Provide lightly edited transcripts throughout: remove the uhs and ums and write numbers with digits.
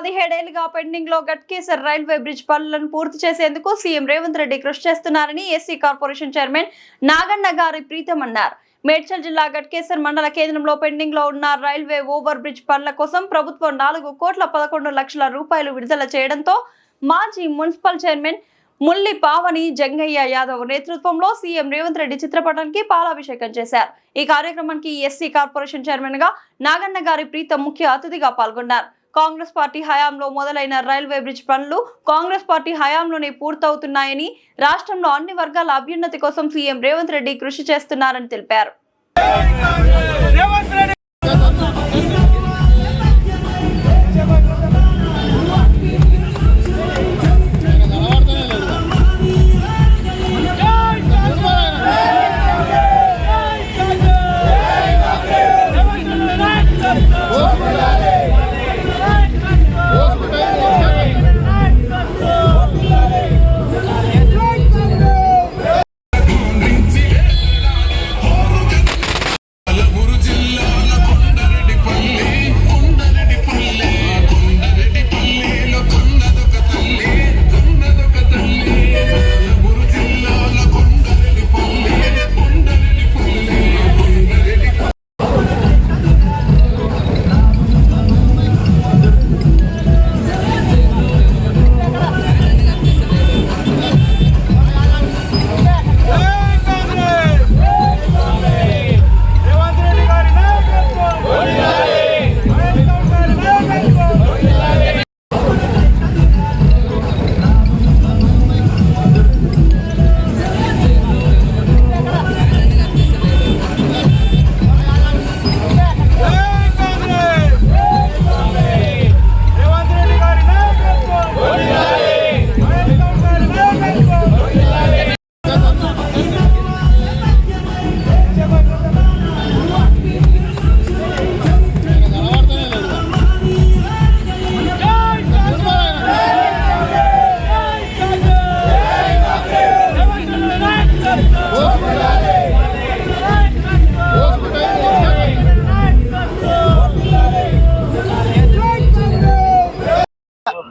17 ఏళ్లుగా పెండింగ్ లో Ghatkesar railway bridge పనులను పూర్తి చేసేందుకు సీఎం రేవంత్ రెడ్డి కృషి చేస్తున్నారని ఎస్సీ కార్పొరేషన్ చైర్మన్ నాగన్న గారి ప్రీతం అన్నారు. మేడ్చల్ జిల్లా గట్కేసర్ మండల కేంద్రంలో పెండింగ్ లో ఉన్న రైల్వే ఓవర్ బ్రిడ్జ్ పనుల కోసం ప్రభుత్వం 4,11,00,000 రూపాయలు విడుదల చేయడంతో మాజీ మున్సిపల్ చైర్మన్ ముల్లి పావని జంగయ్య యాదవ్ నేతృత్వంలో సీఎం రేవంత్ రెడ్డి చిత్రపటానికి పాలాభిషేకం చేశారు. ఈ కార్యక్రమానికి ఎస్సీ కార్పొరేషన్ చైర్మన్ గా నాగన్న గారి ప్రీతం ముఖ్య అతిథిగా పాల్గొన్నారు. కాంగ్రెస్ పార్టీ హయాంలో మొదలైన రైల్వే బ్రిడ్జ్ పనులు కాంగ్రెస్ పార్టీ హయాంలోనే పూర్తవుతున్నాయని, రాష్ట్రంలో అన్ని వర్గాల అభ్యున్నతి కోసం సీఎం రేవంత్ రెడ్డి కృషి చేస్తున్నారని తెలిపారు.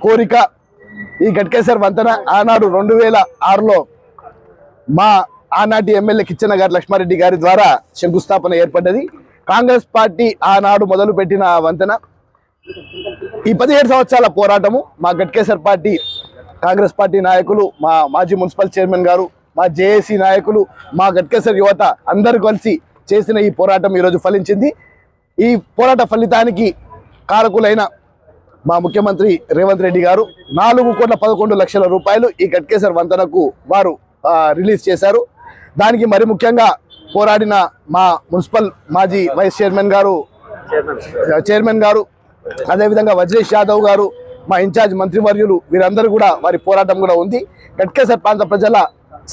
కోరిక ఈ గట్కేసర్ వంతెన ఆనాడు 2006లో మా ఆనాటి ఎమ్మెల్యే కిచ్చెన్న గారి లక్ష్మారెడ్డి గారి ద్వారా శంకుస్థాపన ఏర్పడ్డది. కాంగ్రెస్ పార్టీ ఆనాడు మొదలుపెట్టిన వంతెన ఈ 17 సంవత్సరాల పోరాటము మా గట్కేసర్ పార్టీ కాంగ్రెస్ పార్టీ నాయకులు, మా మాజీ మున్సిపల్ చైర్మన్ గారు, మా జేఏసీ నాయకులు, మా గట్కేసర్ యువత అందరూ కలిసి చేసిన ఈ పోరాటం ఈరోజు ఫలించింది. ఈ పోరాట ఫలితానికి కారకులైన మా ముఖ్యమంత్రి రేవంత్ రెడ్డి గారు 4,11,00,000 రూపాయలు ఈ గట్కేసర్ వంతెనకు వారు రిలీజ్ చేశారు. దానికి మరి ముఖ్యంగా పోరాడిన మా మున్సిపల్ మాజీ వైస్ చైర్మన్ గారు అదేవిధంగా వజ్రేష్ యాదవ్ గారు, మా ఇన్ఛార్జ్ మంత్రివర్యులు, వీరందరూ కూడా వారి పోరాటం కూడా ఉంది. గట్కేసర్ ప్రాంత ప్రజల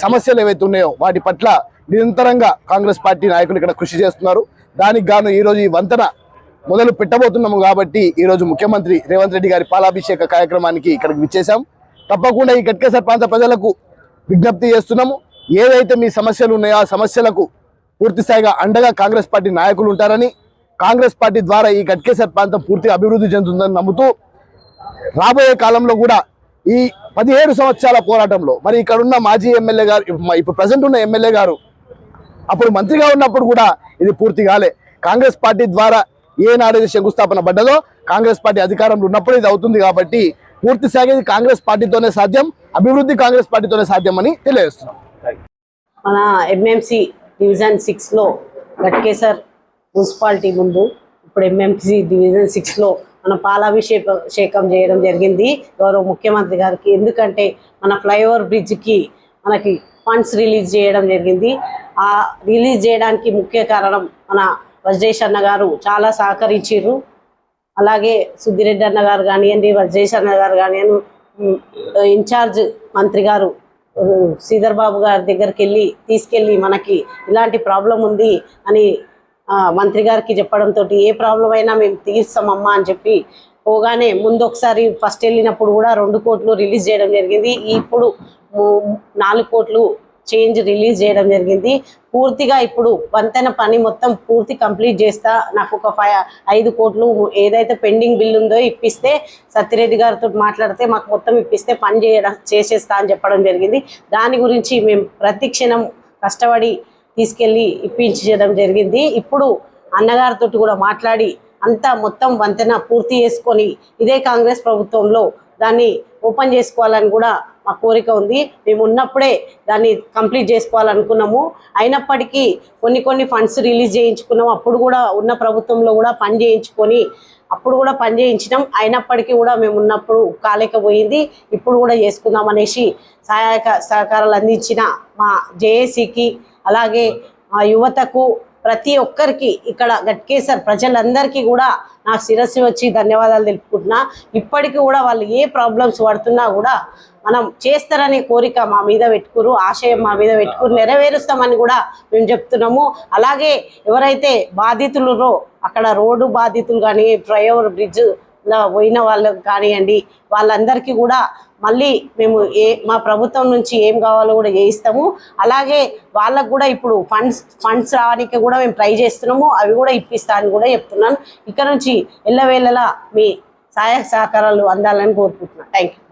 సమస్యలు ఏవైతే ఉన్నాయో వాటి పట్ల నిరంతరంగా కాంగ్రెస్ పార్టీ నాయకులు ఇక్కడ కృషి చేస్తున్నారు. దానికి గాను ఈరోజు ఈ వంతెన మొదలు పెట్టబోతున్నాము కాబట్టి ఈరోజు ముఖ్యమంత్రి రేవంత్ రెడ్డి గారి పాలాభిషేక కార్యక్రమానికి ఇక్కడికి విచ్చేసాం. తప్పకుండా ఈ గట్కేసర్ ప్రాంత ప్రజలకు విజ్ఞప్తి చేస్తున్నాము. ఏదైతే మీ సమస్యలు ఉన్నాయో ఆ సమస్యలకు పూర్తిస్థాయిగా అండగా కాంగ్రెస్ పార్టీ నాయకులు ఉంటారని, కాంగ్రెస్ పార్టీ ద్వారా ఈ గట్కేసర్ ప్రాంతం పూర్తిగా అభివృద్ధి చెందుతుందని నమ్ముతూ రాబోయే కాలంలో కూడా ఈ 17 సంవత్సరాల పోరాటంలో మరి ఇక్కడ ఉన్న మాజీ ఎమ్మెల్యే గారు, ఇప్పుడు ప్రజెంట్ ఉన్న ఎమ్మెల్యే గారు అప్పుడు మంత్రిగా ఉన్నప్పుడు కూడా ఇది పూర్తి కాలే. కాంగ్రెస్ పార్టీ ద్వారా ఏనాడైతే శంకుస్థాపన పడ్డదో కాంగ్రెస్ పార్టీ అధికారంలో ఉన్నప్పుడు ఇది అవుతుంది కాబట్టి పూర్తి స్థాయి కాంగ్రెస్ పార్టీతోనే సాధ్యం, అభివృద్ధి కాంగ్రెస్ పార్టీతోనే సాధ్యం అని తెలియజేస్తున్నాం. మన ఎంఎంసీ డివిజన్ 6లో గట్కేసర్ మున్సిపాలిటీ ముందు ఇప్పుడు ఎంఎంసీ డివిజన్ 6లో మన పాలాభిషేకం చేయడం జరిగింది గౌరవ ముఖ్యమంత్రి గారికి. ఎందుకంటే మన ఫ్లైఓవర్ బ్రిడ్జ్కి మనకి ఫండ్స్ రిలీజ్ చేయడం జరిగింది. ఆ రిలీజ్ చేయడానికి ముఖ్య కారణం మన వజ్రేష్ అన్న గారు చాలా సహకరించారు. అలాగే సుద్దిరెడ్డి అన్న గారు కానివ్వండి, వజ్రేష్ అన్న గారు కానివ్వండి, ఇన్ఛార్జ్ మంత్రి గారు శ్రీధర్ బాబు గారి దగ్గరికి తీసుకెళ్ళి మనకి ఇలాంటి ప్రాబ్లం ఉంది అని మంత్రి గారికి చెప్పడంతో ఏ ప్రాబ్లం అయినా మేము తీర్స్తామమ్మా అని చెప్పి పోగానే ముందు ఒకసారి ఫస్ట్ వెళ్ళినప్పుడు కూడా 2 కోట్లు రిలీజ్ చేయడం జరిగింది. ఇప్పుడు 4 కోట్లు చేంజ్ రిలీజ్ చేయడం జరిగింది. పూర్తిగా ఇప్పుడు వంతెన పని మొత్తం పూర్తి కంప్లీట్ చేస్తా, నాకు ఒక 5 కోట్లు ఏదైతే పెండింగ్ బిల్ ఉందో ఇప్పిస్తే, సత్యరెడ్డి గారితో మాట్లాడితే మాకు మొత్తం ఇప్పిస్తే పని చేసేస్తా అని చెప్పడం జరిగింది. దాని గురించి మేము ప్రతి క్షణం కష్టపడి తీసుకెళ్ళి ఇప్పించడం జరిగింది. ఇప్పుడు అన్నగారితో కూడా మాట్లాడి అంతా మొత్తం వంతెన పూర్తి చేసుకొని ఇదే కాంగ్రెస్ ప్రభుత్వంలో దాన్ని ఓపెన్ చేసుకోవాలని కూడా మా కోరిక ఉంది. మేము ఉన్నప్పుడే దాన్ని కంప్లీట్ చేసుకోవాలనుకున్నాము. అయినప్పటికీ కొన్ని ఫండ్స్ రిలీజ్ చేయించుకున్నాము. అప్పుడు కూడా ఉన్న ప్రభుత్వంలో కూడా పని చేయించుకొని అప్పుడు కూడా పని చేయించినాం. అయినప్పటికీ కూడా మేము ఉన్నప్పుడు కాలేకపోయింది. ఇప్పుడు కూడా చేసుకుందాం అనేసి సహకారాలు అందించిన మా జేఏసీకి, అలాగే యువతకు, ప్రతి ఒక్కరికి, ఇక్కడ గట్కేసర్ ప్రజలందరికీ కూడా నాకు శిరస్సు వచ్చి ధన్యవాదాలు తెలుపుకుంటున్నా. ఇప్పటికీ కూడా వాళ్ళు ఏ ప్రాబ్లమ్స్ పడుతున్నా కూడా మనం చేస్తారనే కోరిక మా మీద పెట్టుకురు, ఆశయం మా మీద పెట్టుకురు, నెరవేరుస్తామని కూడా మేము చెప్తున్నాము. అలాగే ఎవరైతే బాధితులురో అక్కడ రోడ్డు బాధితులు కానీ, ఫ్లైఓవర్ బ్రిడ్జ్లో పోయిన వాళ్ళకి కానివ్వండి, వాళ్ళందరికీ కూడా మళ్ళీ మేము మా ప్రభుత్వం నుంచి ఏం కావాలో కూడా చేయిస్తాము. అలాగే వాళ్ళకు కూడా ఇప్పుడు ఫండ్స్ రావడానికి కూడా మేము ట్రై చేస్తున్నాము. అవి కూడా ఇప్పిస్తా అని కూడా చెప్తున్నాను. ఇక్కడ నుంచి ఎల్లవేళలా మీ సహాయ సహకారాలు అందాలని కోరుకుంటున్నాను. Thank you.